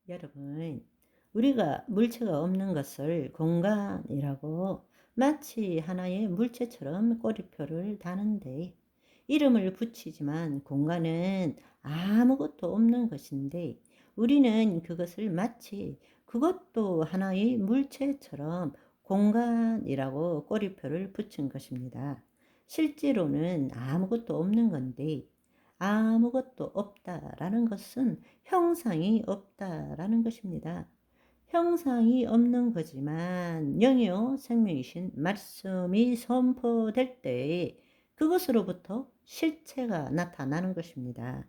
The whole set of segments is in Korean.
여러분, 우리가 물체가 없는 것을 공간이라고 마치 하나의 물체처럼 꼬리표를 다는데 이름을 붙이지만 공간은 아무것도 없는 것인데 우리는 그것을 마치 그것도 하나의 물체처럼 공간이라고 꼬리표를 붙인 것입니다. 실제로는 아무것도 없는 건데 아무것도 없다라는 것은 형상이 없다라는 것입니다. 형상이 없는 거지만 영이요 생명이신 말씀이 선포될 때에 그것으로부터 실체가 나타나는 것입니다.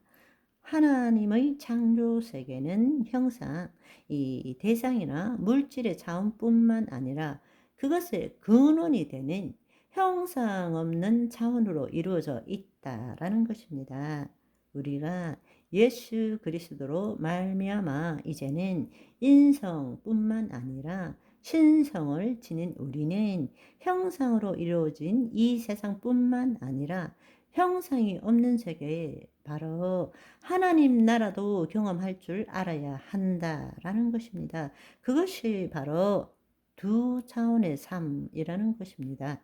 하나님의 창조 세계는 형상, 이 대상이나 물질의 자원뿐만 아니라 그것의 근원이 되는 형상 없는 차원으로 이루어져 있다라는 것입니다. 우리가 예수 그리스도로 말미암아 이제는 인성뿐만 아니라 신성을 지닌 우리는 형상으로 이루어진 이 세상뿐만 아니라 형상이 없는 세계에 바로 하나님 나라도 경험할 줄 알아야 한다라는 것입니다. 그것이 바로 두 차원의 삶이라는 것입니다.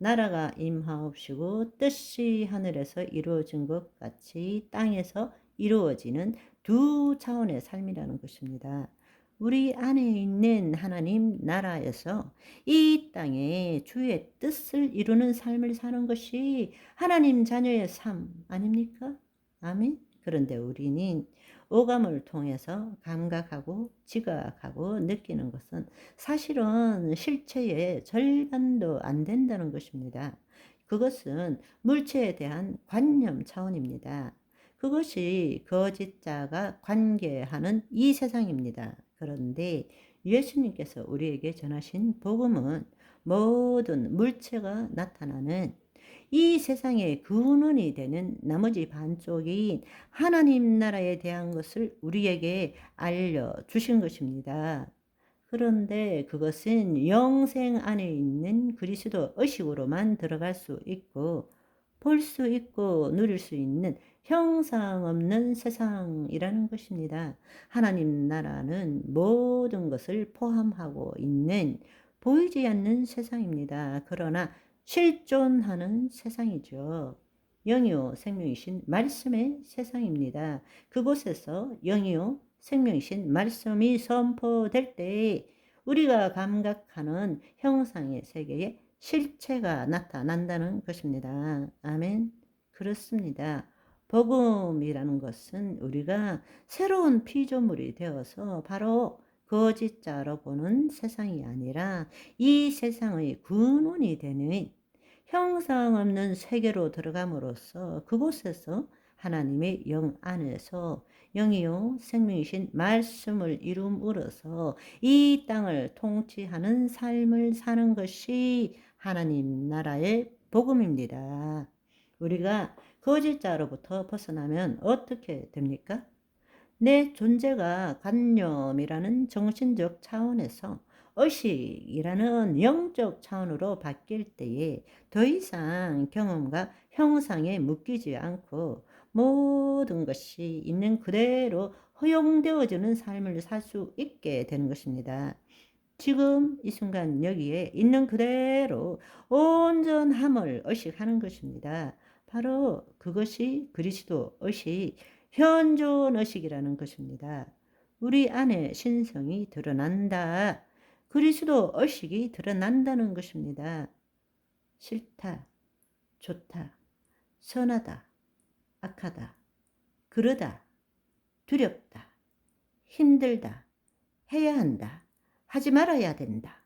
나라가 임하옵시고 뜻이 하늘에서 이루어진 것 같이 땅에서 이루어지는 두 차원의 삶이라는 것입니다. 우리 안에 있는 하나님 나라에서 이 땅에 주의 뜻을 이루는 삶을 사는 것이 하나님 자녀의 삶 아닙니까? 아멘. 그런데 우리는 오감을 통해서 감각하고 지각하고 느끼는 것은 사실은 실체의 절반도 안 된다는 것입니다. 그것은 물체에 대한 관념 차원입니다. 그것이 거짓자가 관계하는 이 세상입니다. 그런데 예수님께서 우리에게 전하신 복음은 모든 물체가 나타나는 이 세상의 근원이 되는 나머지 반쪽인 하나님 나라에 대한 것을 우리에게 알려주신 것입니다. 그런데 그것은 영생 안에 있는 그리스도 의식으로만 들어갈 수 있고 볼 수 있고 누릴 수 있는 형상 없는 세상이라는 것입니다. 하나님 나라는 모든 것을 포함하고 있는 보이지 않는 세상입니다. 그러나 실존하는 세상이죠. 영이요 생명이신 말씀의 세상입니다. 그곳에서 영이요 생명이신 말씀이 선포될 때 우리가 감각하는 형상의 세계에 실체가 나타난다는 것입니다. 아멘. 그렇습니다. 복음이라는 것은 우리가 새로운 피조물이 되어서 바로 거짓자로 보는 세상이 아니라 이 세상의 근원이 되는 형상 없는 세계로 들어감으로써 그곳에서 하나님의 영 안에서 영이요 생명이신 말씀을 이룸으로써 이 땅을 통치하는 삶을 사는 것이 하나님 나라의 복음입니다. 우리가 거짓자로부터 벗어나면 어떻게 됩니까? 내 존재가 관념이라는 정신적 차원에서 의식이라는 영적 차원으로 바뀔 때에 더 이상 경험과 형상에 묶이지 않고 모든 것이 있는 그대로 허용되어지는 삶을 살 수 있게 되는 것입니다. 지금 이 순간 여기에 있는 그대로 온전함을 의식하는 것입니다. 바로 그것이 그리스도 의식, 현존 의식이라는 것입니다. 우리 안에 신성이 드러난다. 그리스도 의식이 드러난다는 것입니다. 싫다, 좋다, 선하다, 악하다, 그러다, 두렵다, 힘들다, 해야 한다, 하지 말아야 된다.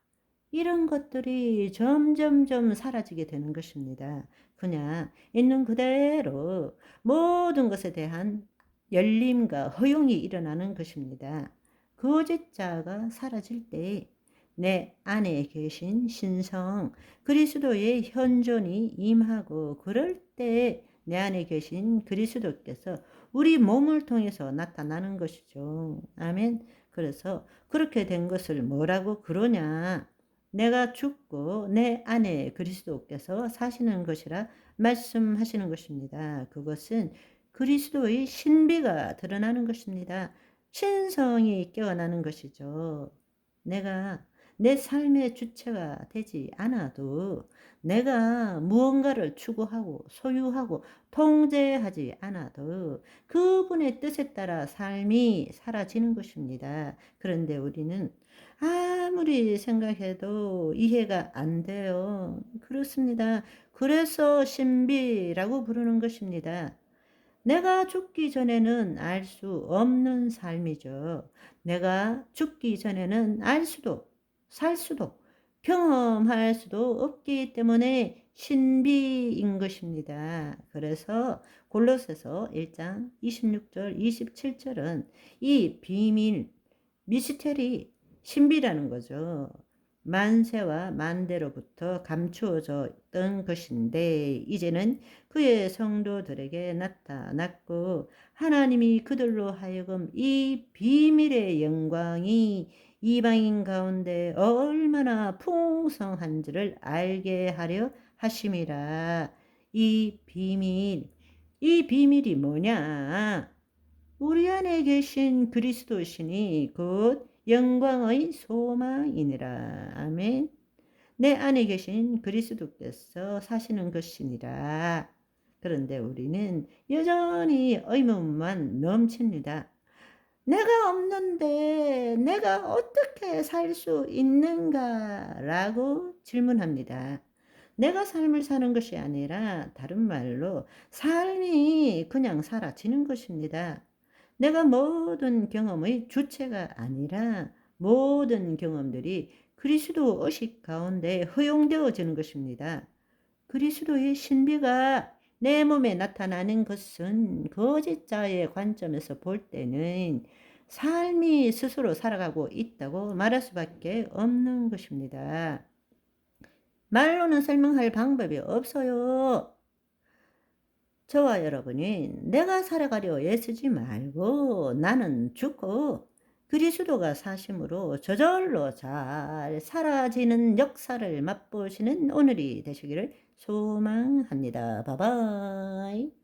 이런 것들이 점점점 사라지게 되는 것입니다. 그냥 있는 그대로 모든 것에 대한 열림과 허용이 일어나는 것입니다. 거짓자가 사라질 때 내 안에 계신 신성 그리스도의 현존이 임하고 그럴 때 내 안에 계신 그리스도께서 우리 몸을 통해서 나타나는 것이죠. 아멘. 그래서 그렇게 된 것을 뭐라고 그러냐? 내가 죽고 내 안에 그리스도께서 사시는 것이라 말씀하시는 것입니다. 그것은 그리스도의 신비가 드러나는 것입니다. 신성이 깨어나는 것이죠. 내가 내 삶의 주체가 되지 않아도, 내가 무언가를 추구하고 소유하고 통제하지 않아도 그분의 뜻에 따라 삶이 사라지는 것입니다. 그런데 우리는 아무리 생각해도 이해가 안 돼요. 그렇습니다. 그래서 신비라고 부르는 것입니다. 내가 죽기 전에는 알 수 없는 삶이죠. 내가 죽기 전에는 알 수도, 살 수도, 경험할 수도 없기 때문에 신비인 것입니다. 그래서 골로새서 1장 26절, 27절은 이 비밀, 미스테리, 신비라는 거죠. 만세와 만대로부터 감추어졌던 것인데 이제는 그의 성도들에게 나타났고, 하나님이 그들로 하여금 이 비밀의 영광이 이방인 가운데 얼마나 풍성한지를 알게 하려 하심이라. 이 비밀이 뭐냐? 우리 안에 계신 그리스도시니 곧 영광의 소망이니라. 아멘. 내 안에 계신 그리스도께서 사시는 것이니라. 그런데 우리는 여전히 의문만 넘칩니다. 내가 없는데 내가 어떻게 살 수 있는가? 라고 질문합니다. 내가 삶을 사는 것이 아니라 다른 말로 삶이 그냥 사라지는 것입니다. 내가 모든 경험의 주체가 아니라 모든 경험들이 그리스도 의식 가운데 허용되어지는 것입니다. 그리스도의 신비가 내 몸에 나타나는 것은 거짓자의 관점에서 볼 때는 삶이 스스로 살아가고 있다고 말할 수밖에 없는 것입니다. 말로는 설명할 방법이 없어요. 저와 여러분이 내가 살아가려 애쓰지 말고 나는 죽고 그리스도가 사심으로 저절로 잘 사라지는 역사를 맛보시는 오늘이 되시기를 소망합니다. 바이바이.